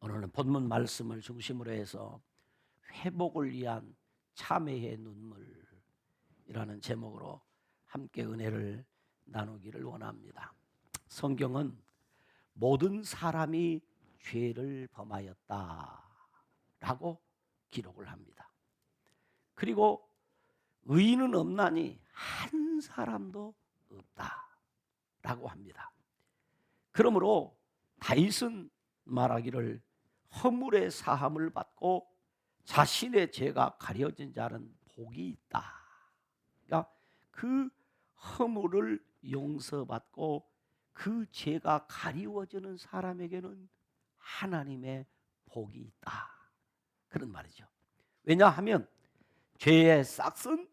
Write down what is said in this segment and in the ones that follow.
오늘은 본문 말씀을 중심으로 해서 회복을 위한 참회의 눈물이라는 제목으로 함께 은혜를 나누기를 원합니다. 성경은 모든 사람이 죄를 범하였다라고 기록을 합니다. 그리고 의인은 없나니 한 사람도 없다라고 합니다. 그러므로 다윗은 말하기를 허물의 사함을 받고 자신의 죄가 가려진 자는 복이 있다. 그러니까 그 허물을 용서받고 그 죄가 가리워지는 사람에게는 하나님의 복이 있다. 그런 말이죠. 왜냐하면 죄의 싹은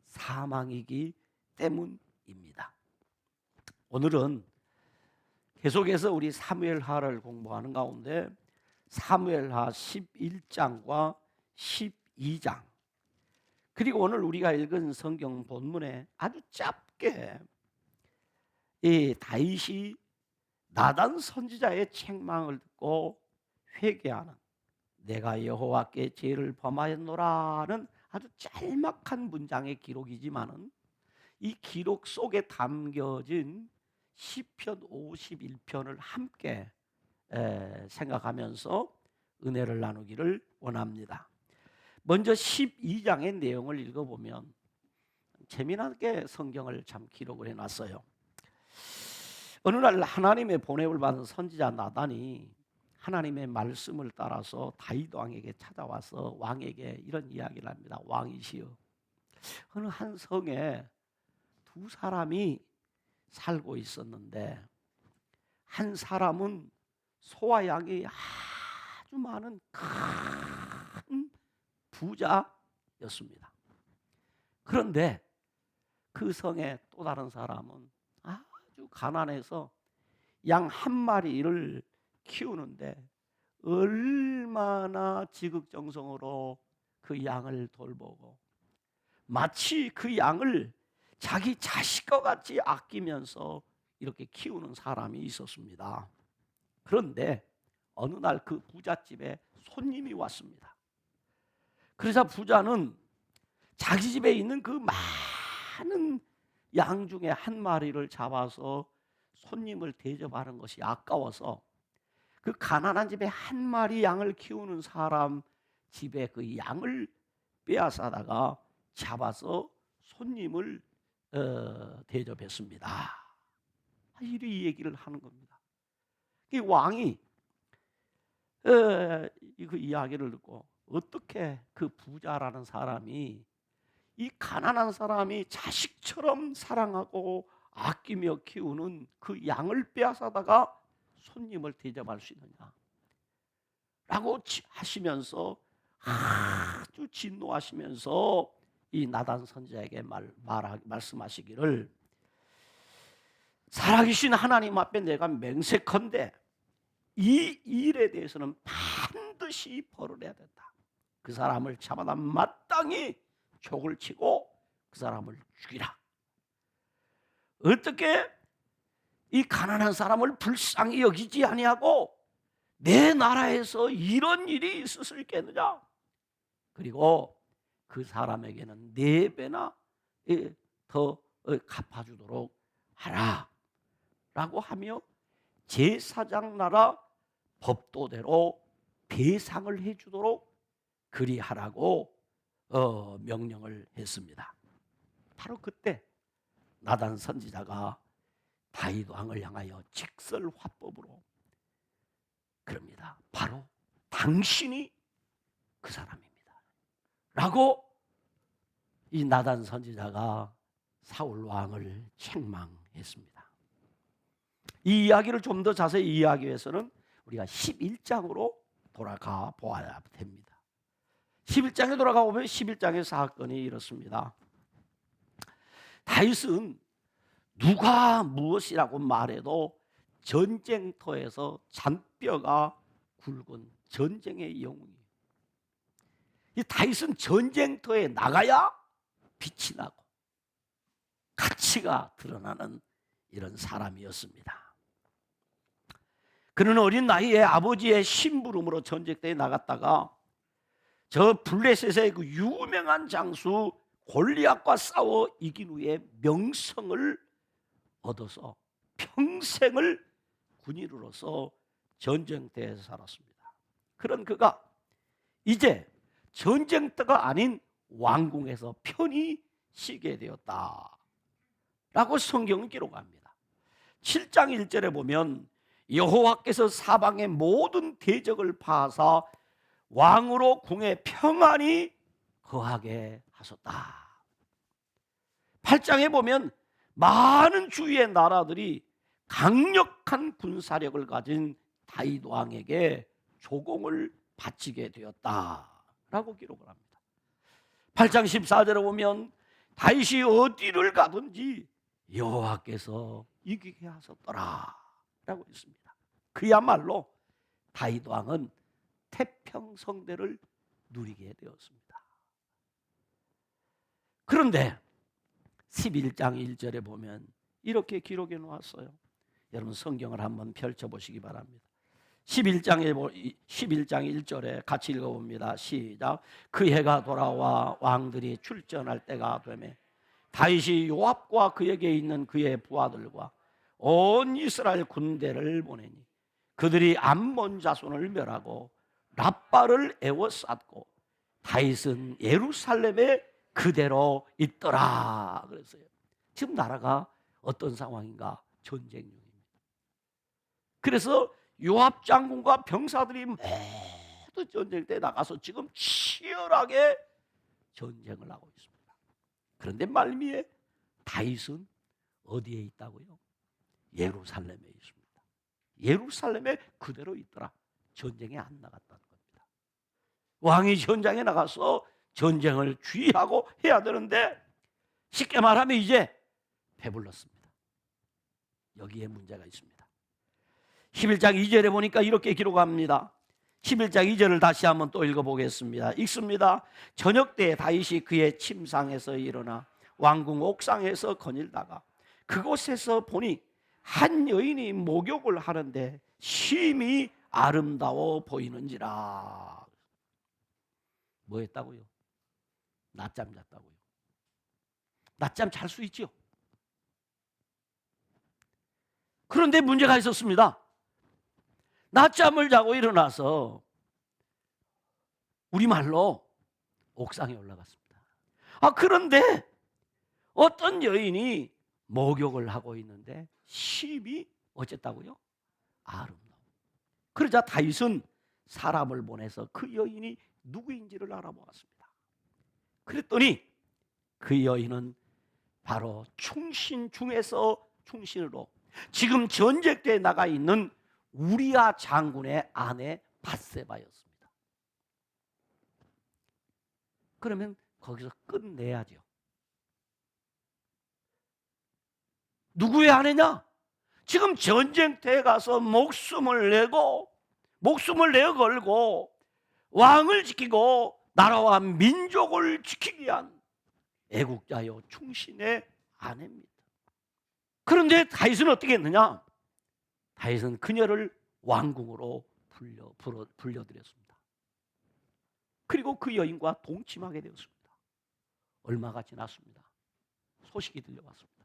사망이기 때문입니다. 오늘은 계속해서 우리 사무엘하를 공부하는 가운데 사무엘하 11장과 12장, 그리고 오늘 우리가 읽은 성경 본문에 아주 짧게 이 다윗이 나단 선지자의 책망을 듣고 회개하는, 내가 여호와께 죄를 범하였노라는 아주 짤막한 문장의 기록이지만은 이 기록 속에 담겨진 시편 51편을 함께 생각하면서 은혜를 나누기를 원합니다. 먼저 12장의 내용을 읽어보면 재미나게 성경을 참 기록을 해놨어요. 어느 날 하나님의 보냄을 받은 선지자 나단이 하나님의 말씀을 따라서 다윗 왕에게 찾아와서 왕에게 이런 이야기를 합니다. 왕이시여, 어느 한 성에 두 사람이 살고 있었는데 한 사람은 소와 양이 아주 많은 큰 부자였습니다. 그런데 그 성의 또 다른 사람은 아주 가난해서 양 한 마리를 키우는데 얼마나 지극정성으로 그 양을 돌보고 마치 그 양을 자기 자식과 같이 아끼면서 이렇게 키우는 사람이 있었습니다. 그런데 어느 날 그 부잣집에 손님이 왔습니다. 그래서 부자는 자기 집에 있는 그 많은 양 중에 한 마리를 잡아서 손님을 대접하는 것이 아까워서 그 가난한 집에 한 마리 양을 키우는 사람 집에 그 양을 빼앗아다가 잡아서 손님을 대접했습니다. 이 얘기를 하는 겁니다. 이 왕이 그 이야기를 듣고 어떻게 그 부자라는 사람이 이 가난한 사람이 자식처럼 사랑하고 아끼며 키우는 그 양을 빼앗아다가 손님을 대접할 수 있느냐 라고 하시면서 아주 진노하시면서 이 나단 선지자에게 말씀하시기를, 살아계신 하나님 앞에 내가 맹세컨대 이 일에 대해서는 반드시 벌을 해야 된다. 그 사람을 잡아다 마땅히 족을 치고 그 사람을 죽이라. 어떻게 이 가난한 사람을 불쌍히 여기지 아니하고 내 나라에서 이런 일이 있을 수 있겠느냐. 그리고 그 사람에게는 4배나 더 갚아주도록 하라 라고 하며 제사장 나라 법도대로 배상을 해주도록 그리하라고 명령을 했습니다. 바로 그때 나단 선지자가 다윗 왕을 향하여 직설화법으로 그럽니다. 바로 당신이 그 사람입니다 라고 이 나단 선지자가 사울 왕을 책망했습니다. 이 이야기를 좀 더 자세히 이해하기 위해서는 우리가 11장으로 돌아가 보아야 됩니다. 11장에 돌아가 보면 11장의 사건이 이렇습니다. 다윗은 누가 무엇이라고 말해도 전쟁터에서 잔뼈가 굵은 전쟁의 영웅이에요. 이 다윗은 전쟁터에 나가야 빛이 나고 가치가 드러나는 이런 사람이었습니다. 그는 어린 나이에 아버지의 심부름으로 전쟁터에 나갔다가 저 블레셋의 그 유명한 장수 골리앗과 싸워 이긴 후에 명성을 얻어서 평생을 군인으로서 전쟁터에서 살았습니다. 그런 그가 이제 전쟁터가 아닌 왕궁에서 편히 쉬게 되었다 라고 성경은 기록합니다. 7장 1절에 보면 여호와께서 사방의 모든 대적을 파하사 왕으로 궁에 평안히 거하게 하셨다. 8장에 보면 많은 주위의 나라들이 강력한 군사력을 가진 다윗 왕에게 조공을 바치게 되었다라고 기록을 합니다. 8장 14절에 보면 다윗이 어디를 가든지 여호와께서 이기게 하셨더라 라고 있습니다. 그야말로 다윗 왕은 태평성대를 누리게 되었습니다. 그런데 11장 1절에 보면 이렇게 기록해 놓았어요. 여러분 성경을 한번 펼쳐보시기 바랍니다. 11장 1절에 같이 읽어봅니다. 시작. 그 해가 돌아와 왕들이 출전할 때가 되매 다윗이 요압과 그에게 있는 그의 부하들과 온 이스라엘 군대를 보내니 그들이 암몬 자손을 멸하고 랍바를 에워쌌고 다윗은 예루살렘에 그대로 있더라 그랬어요. 지금 나라가 어떤 상황인가? 전쟁 중입니다. 그래서 요압 장군과 병사들이 모두 전쟁터에 나가서 지금 치열하게 전쟁을 하고 있습니다. 그런데 말미에 다윗은 어디에 있다고요? 예루살렘에 있습니다. 예루살렘에 그대로 있더라. 전쟁에 안 나갔다는 겁니다. 왕이 전장에 나가서 전쟁을 주의하고 해야 되는데 쉽게 말하면 이제 배불렀습니다. 여기에 문제가 있습니다. 11장 2절에 보니까 이렇게 기록합니다. 11장 2절을 다시 한번 또 읽어보겠습니다. 읽습니다. 저녁 때 다윗이 그의 침상에서 일어나 왕궁 옥상에서 거닐다가 그곳에서 보니 한 여인이 목욕을 하는데 심히 아름다워 보이는지라. 뭐 했다고요? 낮잠 잤다고요. 낮잠 잘 수 있죠. 그런데 문제가 있었습니다. 낮잠을 자고 일어나서 우리말로 옥상에 올라갔습니다. 그런데 어떤 여인이 목욕을 하고 있는데 심히 어쨌다고요? 아름다워. 그러자 다윗은 사람을 보내서 그 여인이 누구인지를 알아보았습니다. 그랬더니 그 여인은 바로 충신 중에서 충신으로 지금 전쟁터에 나가 있는 우리아 장군의 아내 밧세바였습니다. 그러면 거기서 끝내야죠. 누구의 아내냐? 지금 전쟁터에 가서 목숨을 내어 걸고 왕을 지키고 나라와 민족을 지키기 위한 애국자요 충신의 아내입니다. 그런데 다윗은 어떻게 했느냐? 다윗은 그녀를 왕궁으로 불려들였습니다. 그리고 그 여인과 동침하게 되었습니다. 얼마가 지났습니다. 소식이 들려왔습니다.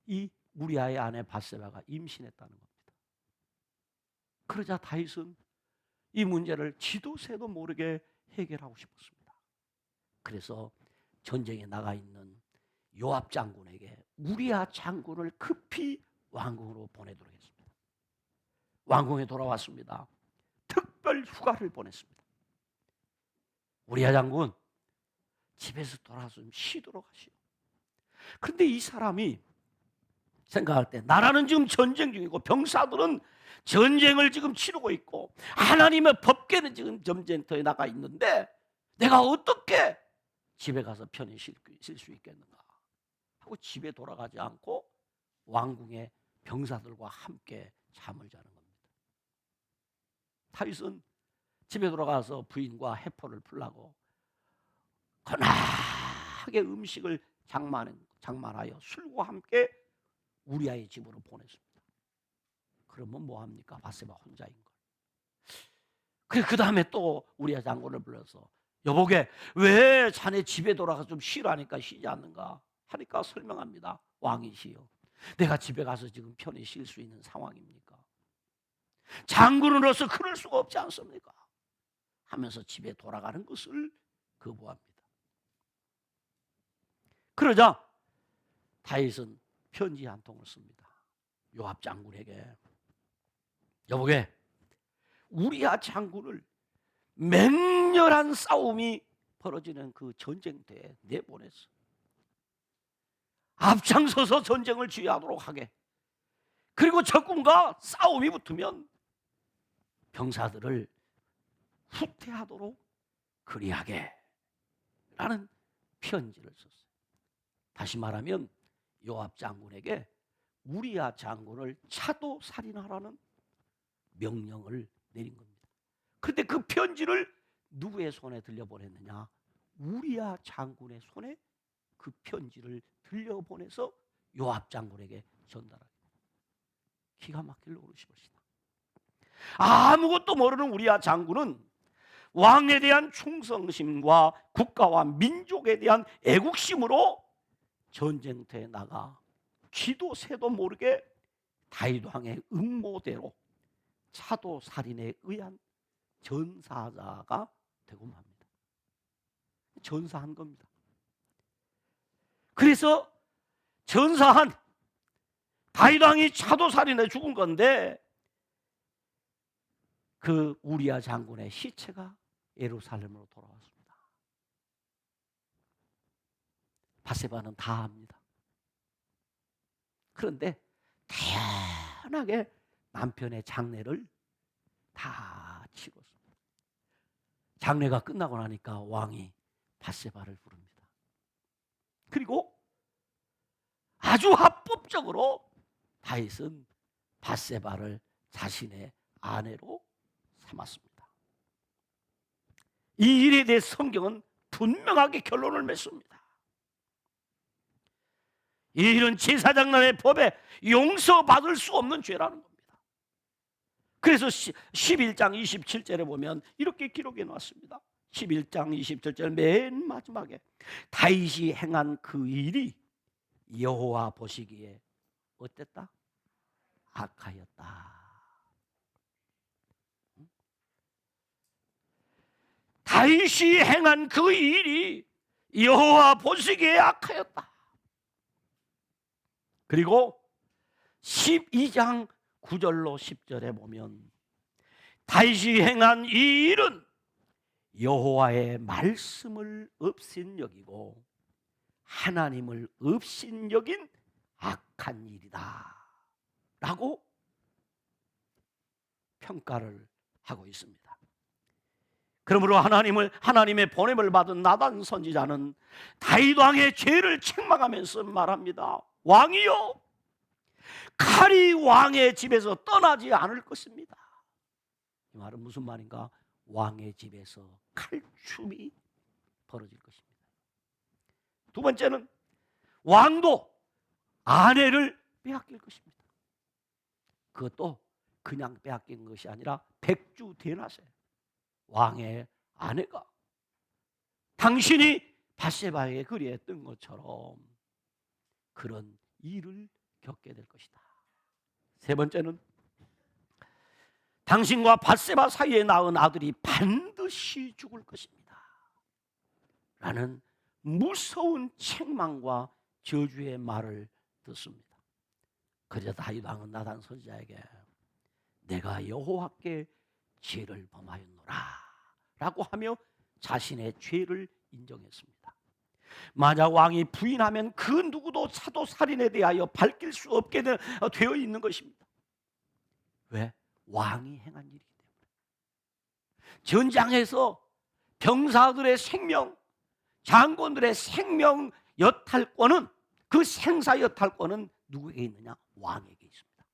이 우리아의 아내 밧세바가 임신했다는 겁니다. 그러자 다윗은 이 문제를 지도 새도 모르게 해결하고 싶었습니다. 그래서 전쟁에 나가 있는 요압 장군에게 우리아 장군을 급히 왕궁으로 보내도록 했습니다. 왕궁에 돌아왔습니다. 특별 휴가를 보냈습니다. 우리아 장군 집에서 돌아와서 좀 쉬도록 하시오. 그런데 이 사람이 생각할 때 나라는 지금 전쟁 중이고 병사들은 전쟁을 지금 치르고 있고 하나님의 법궤는 지금 전쟁터에 나가 있는데 내가 어떻게 집에 가서 편히 쉴 수 있겠는가 하고 집에 돌아가지 않고 왕궁의 병사들과 함께 잠을 자는 겁니다. 다윗은 집에 돌아가서 부인과 해포를 풀라고 거나하게 음식을 장만하여 술과 함께 우리아의 집으로 보냈습니다. 그러면 뭐합니까? 바세바 혼자인 걸. 그래, 그 다음에 또 우리아 장군을 불러서 여보게, 왜 자네 집에 돌아가서 좀 쉬라니까 쉬지 않는가 하니까 설명합니다. 왕이시여, 내가 집에 가서 지금 편히 쉴 수 있는 상황입니까? 장군으로서 그럴 수가 없지 않습니까? 하면서 집에 돌아가는 것을 거부합니다. 그러자 다윗은 편지 한 통을 씁니다. 요압 장군에게, 여보게, 우리아 장군을 맹렬한 싸움이 벌어지는 그 전쟁터에 내보냈어. 앞장서서 전쟁을 지휘하도록 하게. 그리고 적군과 싸움이 붙으면 병사들을 후퇴하도록 그리하게 라는 편지를 썼어요. 다시 말하면 요압 장군에게 우리아 장군을 차도 살인하라는 명령을 내린 겁니다. 그런데 그 편지를 누구의 손에 들려보냈느냐? 우리아 장군의 손에 그 편지를 들려보내서 요압 장군에게 전달하게. 기가 막힐 노릇이었습니다. 아무것도 모르는 우리아 장군은 왕에 대한 충성심과 국가와 민족에 대한 애국심으로 전쟁터에 나가 쥐도 새도 모르게 다윗 왕의 음모대로 차도 살인에 의한 전사자가 되고 맙니다. 전사한 겁니다. 그래서 전사한 다윗 왕이 차도 살인에 죽은 건데 그 우리아 장군의 시체가 예루살렘으로 돌아왔습니다. 바세바는 다 압니다. 그런데 태연하게 남편의 장례를 다 치렀습니다. 장례가 끝나고 나니까 왕이 바세바를 부릅니다. 그리고 아주 합법적으로 다윗은 바세바를 자신의 아내로 삼았습니다. 이 일에 대해 성경은 분명하게 결론을 맺습니다. 이 일은 제사장단의 법에 용서받을 수 없는 죄라는 겁니다. 그래서 11장 27절에 보면 이렇게 기록해 놨습니다. 11장 27절 맨 마지막에 다윗이 행한 그 일이 여호와 보시기에 어땠다? 악하였다. 다윗이 행한 그 일이 여호와 보시기에 악하였다. 그리고 12장 9절로 10절에 보면 다윗이 행한 이 일은 여호와의 말씀을 업신여기고 하나님을 업신여긴 악한 일이다 라고 평가를 하고 있습니다. 그러므로 하나님의 보냄을 받은 나단 선지자는 다윗 왕의 죄를 책망하면서 말합니다. 왕이요, 칼이 왕의 집에서 떠나지 않을 것입니다. 이 말은 무슨 말인가? 왕의 집에서 칼춤이 벌어질 것입니다. 두 번째는 왕도 아내를 빼앗길 것입니다. 그것도 그냥 빼앗긴 것이 아니라 백주대낮에 왕의 아내가 당신이 바세바에게 그리했던 것처럼 그런 일을 겪게 될 것이다. 세 번째는 당신과 바세바 사이에 낳은 아들이 반드시 죽을 것입니다 라는 무서운 책망과 저주의 말을 듣습니다. 그래서 다윗 왕은 나단 선지자에게 내가 여호와께 죄를 범하였노라 라고 하며 자신의 죄를 인정했습니다. 만약 왕이 부인하면 그 누구도 차도 살인에 대하여 밝힐 수 없게 되어 있는 것입니다. 왜? 왕이 행한 일이기 때문에. 전장에서 병사들의 생명, 장군들의 생명 여탈권은, 그 생사 여탈권은 누구에게 있느냐? 왕에게 있습니다.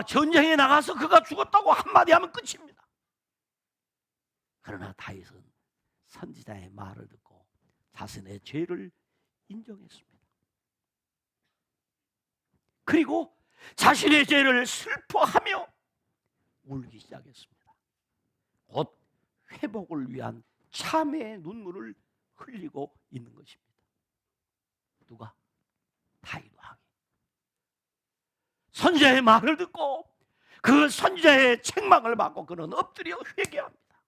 전쟁에 나가서 그가 죽었다고 한마디 하면 끝입니다. 그러나 다윗은 선지자의 말을 듣고 자신의 죄를 인정했습니다. 그리고 자신의 죄를 슬퍼하며 울기 시작했습니다. 곧 회복을 위한 참회의 눈물을 흘리고 있는 것입니다. 누가? 다윗 왕이. 선지자의 말을 듣고 그 선지자의 책망을 받고 그는 엎드려 회개합니다.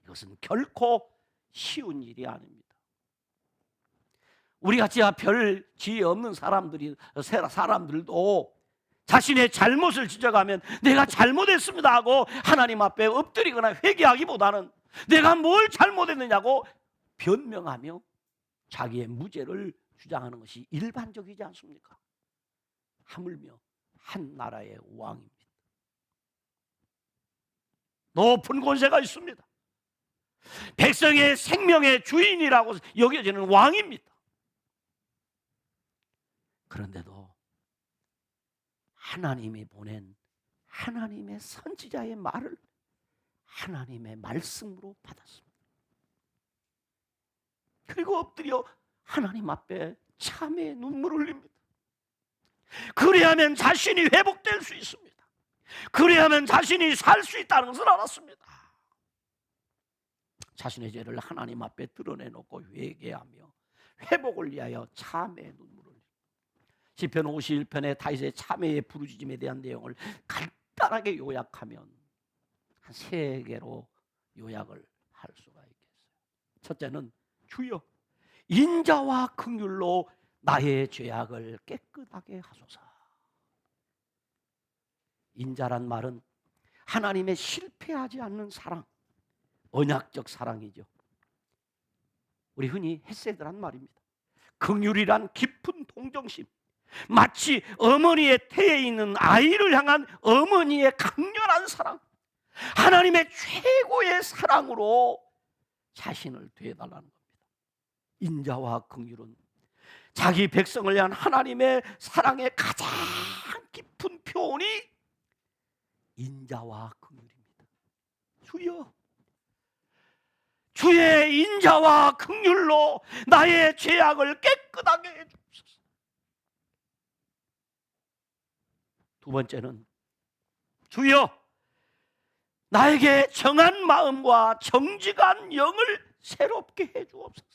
이것은 결코 쉬운 일이 아닙니다. 우리같이 별 지혜 없는 사람들도 자신의 잘못을 지적하면 내가 잘못했습니다 하고 하나님 앞에 엎드리거나 회개하기보다는 내가 뭘 잘못했느냐고 변명하며 자기의 무죄를 주장하는 것이 일반적이지 않습니까? 하물며 한 나라의 왕입니다. 높은 권세가 있습니다. 백성의 생명의 주인이라고 여겨지는 왕입니다. 그런데도 하나님이 보낸 하나님의 선지자의 말을 하나님의 말씀으로 받았습니다. 그리고 엎드려 하나님 앞에 참회의 눈물을 흘립니다. 그래야만 자신이 회복될 수 있습니다. 그래야만 자신이 살 수 있다는 것을 알았습니다. 자신의 죄를 하나님 앞에 드러내놓고 회개하며 회복을 위하여 참회의 눈물을 흘립니다. 시편 51편의 다윗의 참회의 부르짖음에 대한 내용을 간단하게 요약하면 한 3개로 요약을 할 수가 있겠어요. 첫째는 주여 인자와 긍휼로 나의 죄악을 깨끗하게 하소서. 인자란 말은 하나님의 실패하지 않는 사랑, 언약적 사랑이죠. 우리 흔히 헤세드란 말입니다. 긍휼이란 깊은 동정심, 마치 어머니의 태에 있는 아이를 향한 어머니의 강렬한 사랑, 하나님의 최고의 사랑으로 자신을 대해달라는 겁니다. 인자와 긍휼은 자기 백성을 향한 하나님의 사랑의 가장 깊은 표현이 인자와 긍휼입니다. 주여 주의 인자와 긍휼로 나의 죄악을 깨끗하게 해주옵소서. 두 번째는 주여 나에게 정한 마음과 정직한 영을 새롭게 해주옵소서.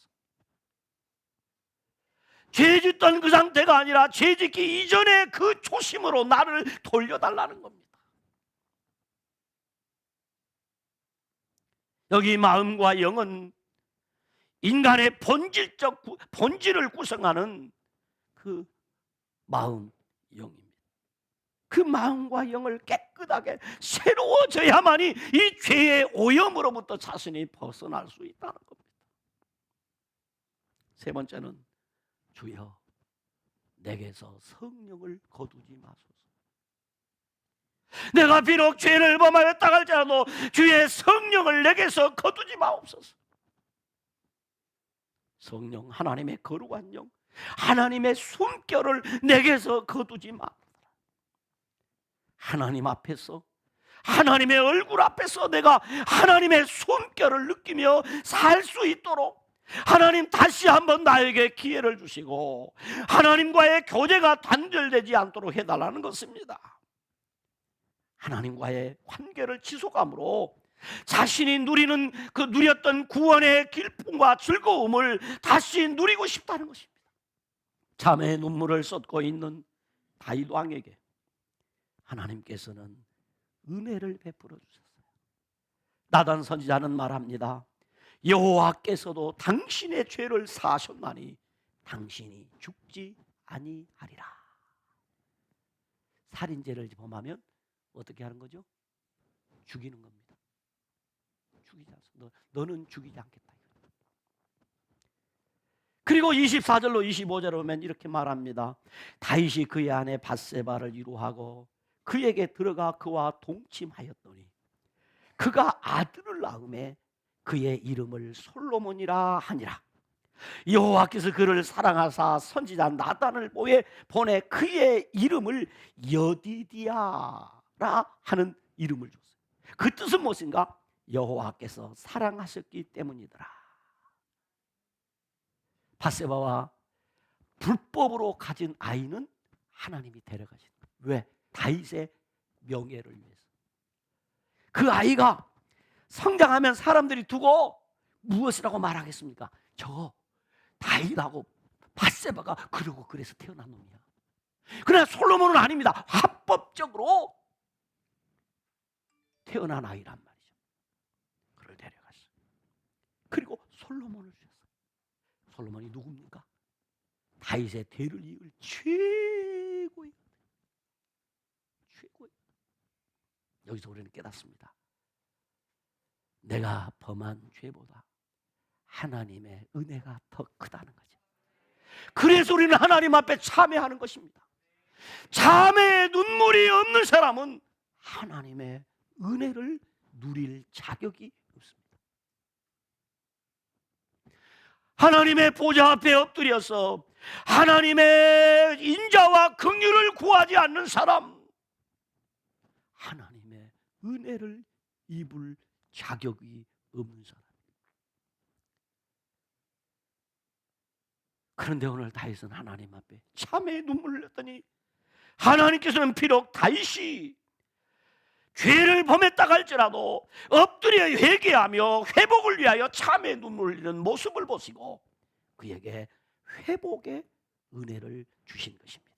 죄 짓던 그 상태가 아니라 죄 짓기 이전의 그 초심으로 나를 돌려달라는 겁니다. 여기 마음과 영은 인간의 본질을 구성하는 그 마음, 영입니다. 그 마음과 영을 깨끗하게 새로워져야만이 이 죄의 오염으로부터 자신이 벗어날 수 있다는 겁니다. 세 번째는 주여 내게서 성령을 거두지 마소서. 내가 비록 죄를 범하였다 할지라도 주의 성령을 내게서 거두지 마옵소서. 성령 하나님의 거룩한 영, 하나님의 숨결을 내게서 거두지 마. 하나님 앞에서, 하나님의 얼굴 앞에서 내가 하나님의 숨결을 느끼며 살 수 있도록 하나님 다시 한번 나에게 기회를 주시고 하나님과의 교제가 단절되지 않도록 해달라는 것입니다. 하나님과의 관계를 지속함으로 자신이 누렸던 구원의 기쁨과 즐거움을 다시 누리고 싶다는 것입니다. 참회의 눈물을 쏟고 있는 다윗 왕에게 하나님께서는 은혜를 베풀어 주셨어요. 나단 선지자는 말합니다. 여호와께서도 당신의 죄를 사하셨나니 당신이 죽지 아니하리라. 살인죄를 범하면 어떻게 하는 거죠? 죽이는 겁니다. 죽이지 않습니다. 너는 죽이지 않겠다. 그리고 24절로 25절로 보면 이렇게 말합니다. 다윗이 그의 아내 밧세바를 위로하고 그에게 들어가 그와 동침하였더니 그가 아들을 낳음에 그의 이름을 솔로몬이라 하니라. 여호와께서 그를 사랑하사 선지자 나단을 보내 그의 이름을 여디디야라 하는 이름을 줬어요. 그 뜻은 무엇인가? 여호와께서 사랑하셨기 때문이더라. 밧세바와 불법으로 가진 아이는 하나님이 데려가신 거예요. 왜? 다윗의 명예를 위해서. 그 아이가 성장하면 사람들이 두고 무엇이라고 말하겠습니까? 저 다윗하고 밧세바가 그러고 그래서 태어난 놈이야. 그러나 솔로몬은 아닙니다. 합법적으로 태어난 아이란 말이죠. 그를 데려갔어요. 그리고 솔로몬을 주셨어요. 솔로몬이 누굽니까? 다윗의 대를 이을 최고의. 여기서 우리는 깨닫습니다. 내가 범한 죄보다 하나님의 은혜가 더 크다는 거죠. 그래서 우리는 하나님 앞에 참회하는 것입니다. 참회의 눈물이 없는 사람은 하나님의 은혜를 누릴 자격이 없습니다. 하나님의 보좌 앞에 엎드려서 하나님의 인자와 긍휼을 구하지 않는 사람, 하나님의 은혜를 입을 자격이 없는 사람. 그런데 오늘 다윗은 하나님 앞에 참회의 눈물을 흘렸더니 하나님께서는 비록 다윗이 죄를 범했다 할지라도 엎드려 회개하며 회복을 위하여 참회의 눈물을 흘리는 모습을 보시고 그에게 회복의 은혜를 주신 것입니다.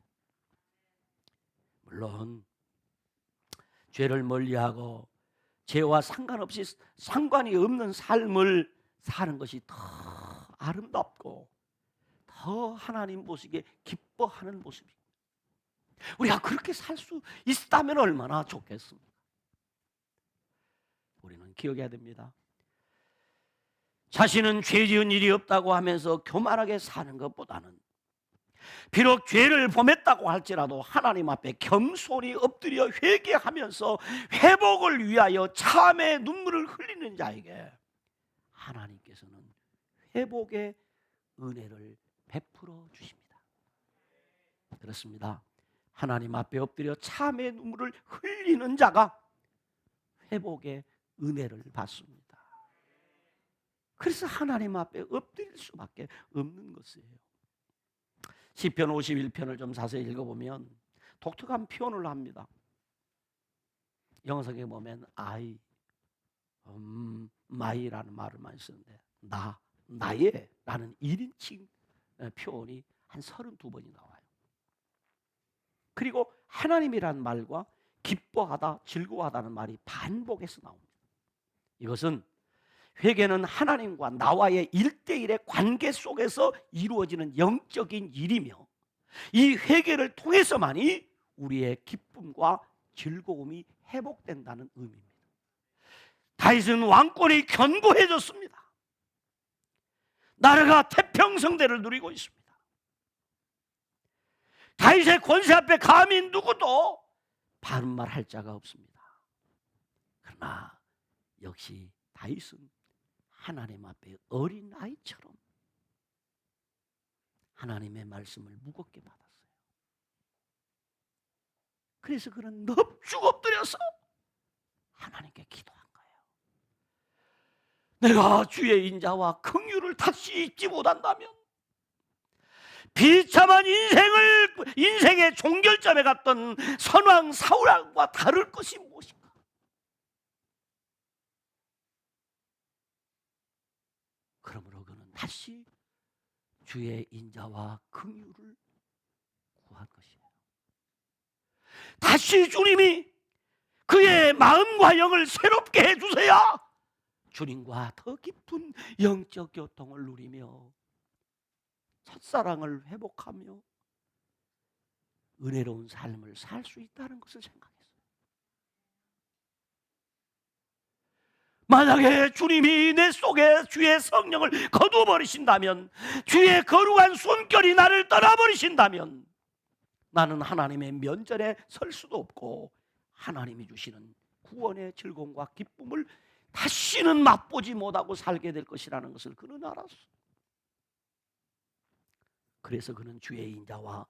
물론 죄를 멀리하고 죄와 상관없이 상관이 없는 삶을 사는 것이 더 아름답고 더 하나님 보시기에 기뻐하는 모습입니다. 우리가 그렇게 살 수 있다면 얼마나 좋겠습니까? 우리는 기억해야 됩니다. 자신은 죄 지은 일이 없다고 하면서 교만하게 사는 것보다는 비록 죄를 범했다고 할지라도 하나님 앞에 겸손히 엎드려 회개하면서 회복을 위하여 참의 눈물을 흘리는 자에게 하나님께서는 회복의 은혜를 베풀어 주십니다. 그렇습니다. 하나님 앞에 엎드려 참의 눈물을 흘리는 자가 회복의 은혜를 받습니다. 그래서 하나님 앞에 엎드릴 수밖에 없는 것이에요. 시편 51편을 좀 자세히 읽어보면 독특한 표현을 합니다. 영어성에 보면 I, my라는 말을 많이 쓰는데 나의 라는 1인칭 표현이 한 32번이 나와요. 그리고 하나님이라는 말과 기뻐하다, 즐거워하다는 말이 반복해서 나옵니다. 이것은 회개는 하나님과 나와의 1대1의 관계 속에서 이루어지는 영적인 일이며 이 회개를 통해서만이 우리의 기쁨과 즐거움이 회복된다는 의미입니다. 다윗은 왕권이 견고해졌습니다. 나라가 태평성대를 누리고 있습니다. 다윗의 권세 앞에 감히 누구도 바른 말 할 자가 없습니다. 그러나 역시 다윗은 하나님 앞에 어린 아이처럼 하나님의 말씀을 무겁게 받았어요. 그래서 그는 넙죽 엎드려서 하나님께 기도한 거예요. 내가 주의 인자와 긍휼을 다시 잊지 못한다면 비참한 인생의 종결점에 갔던 선왕 사울왕과 다를 것이 무엇인가? 그러므로 그는 다시 주의 인자와 긍휼을 구한 것이에요. 다시 주님이 그의 마음과 영을 새롭게 해주세요. 주님과 더 깊은 영적 교통을 누리며 첫사랑을 회복하며 은혜로운 삶을 살 수 있다는 것을 생각했어요. 만약에 주님이 내 속에 주의 성령을 거두어버리신다면, 주의 거룩한 손결이 나를 떠나버리신다면 나는 하나님의 면전에 설 수도 없고 하나님이 주시는 구원의 즐거움과 기쁨을 다시는 맛보지 못하고 살게 될 것이라는 것을 그는 알았어. 그래서 그는 주의 인자와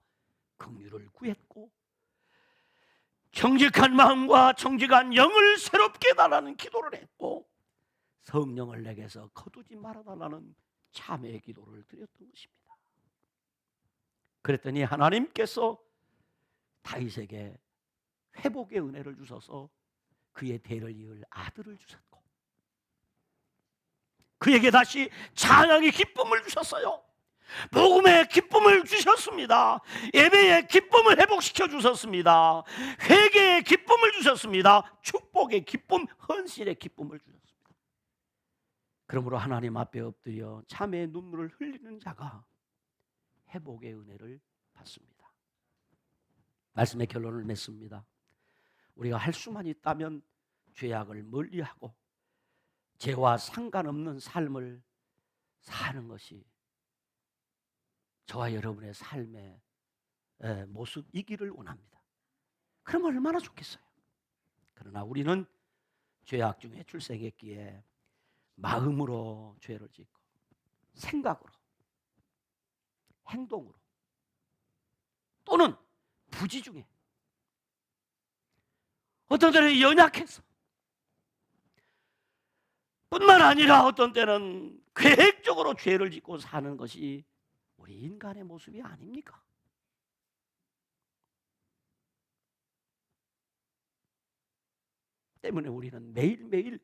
긍휼을 구했고 정직한 마음과 정직한 영을 새롭게 달라는 기도를 했고 성령을 내게서 거두지 말아달라는 참회의 기도를 드렸던 것입니다. 그랬더니 하나님께서 다윗에게 회복의 은혜를 주셔서 그의 대를 이을 아들을 주셨고, 그에게 다시 찬양의 기쁨을 주셨어요. 복음의 기쁨을 주셨습니다. 예배의 기쁨을 회복시켜 주셨습니다. 회개의 기쁨을 주셨습니다. 축복의 기쁨, 헌신의 기쁨을 주셨습니다. 그러므로 하나님 앞에 엎드려 참회의 눈물을 흘리는 자가 회복의 은혜를 받습니다. 말씀의 결론을 맺습니다. 우리가 할 수만 있다면 죄악을 멀리하고 죄와 상관없는 삶을 사는 것이 저와 여러분의 삶의 모습이기를 원합니다. 그럼 얼마나 좋겠어요. 그러나 우리는 죄악 중에 출생했기에 마음으로 죄를 짓고 생각으로, 행동으로, 또는 부지 중에, 어떤 때는 연약해서, 뿐만 아니라 어떤 때는 계획적으로 죄를 짓고 사는 것이 우리 인간의 모습이 아닙니까? 때문에 우리는 매일매일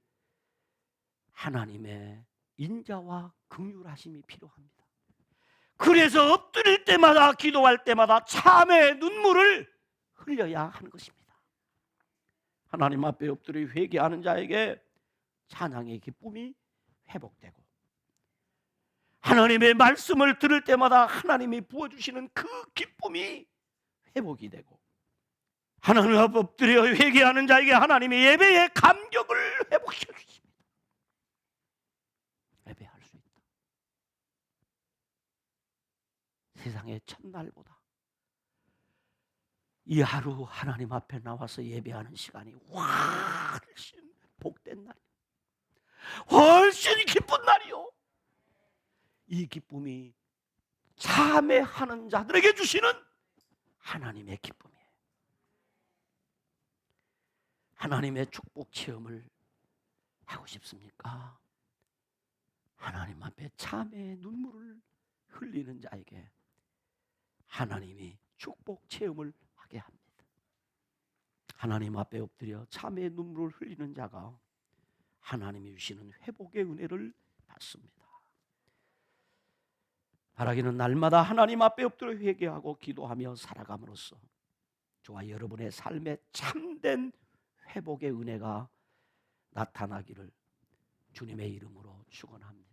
하나님의 인자와 긍휼하심이 필요합니다. 그래서 엎드릴 때마다, 기도할 때마다 참회의 눈물을 흘려야 하는 것입니다. 하나님 앞에 엎드려 회개하는 자에게 찬양의 기쁨이 회복되고, 하나님의 말씀을 들을 때마다 하나님이 부어주시는 그 기쁨이 회복이 되고, 하나님 앞에 엎드려 회개하는 자에게 하나님의 예배의 감격을 회복시켜 주십니다. 예배할 수 있다. 세상의 첫날보다 이 하루 하나님 앞에 나와서 예배하는 시간이 훨씬 복된 날이요, 훨씬 기쁜 날이요. 이 기쁨이 참회하는 자들에게 주시는 하나님의 기쁨이에요. 하나님의 축복 체험을 하고 싶습니까? 하나님 앞에 참회의 눈물을 흘리는 자에게 하나님이 축복 체험을 하게 합니다. 하나님 앞에 엎드려 참회의 눈물을 흘리는 자가 하나님이 주시는 회복의 은혜를 받습니다. 바라기는 날마다 하나님 앞에 엎드려 회개하고 기도하며 살아감으로써 저와 여러분의 삶에 참된 회복의 은혜가 나타나기를 주님의 이름으로 축원합니다.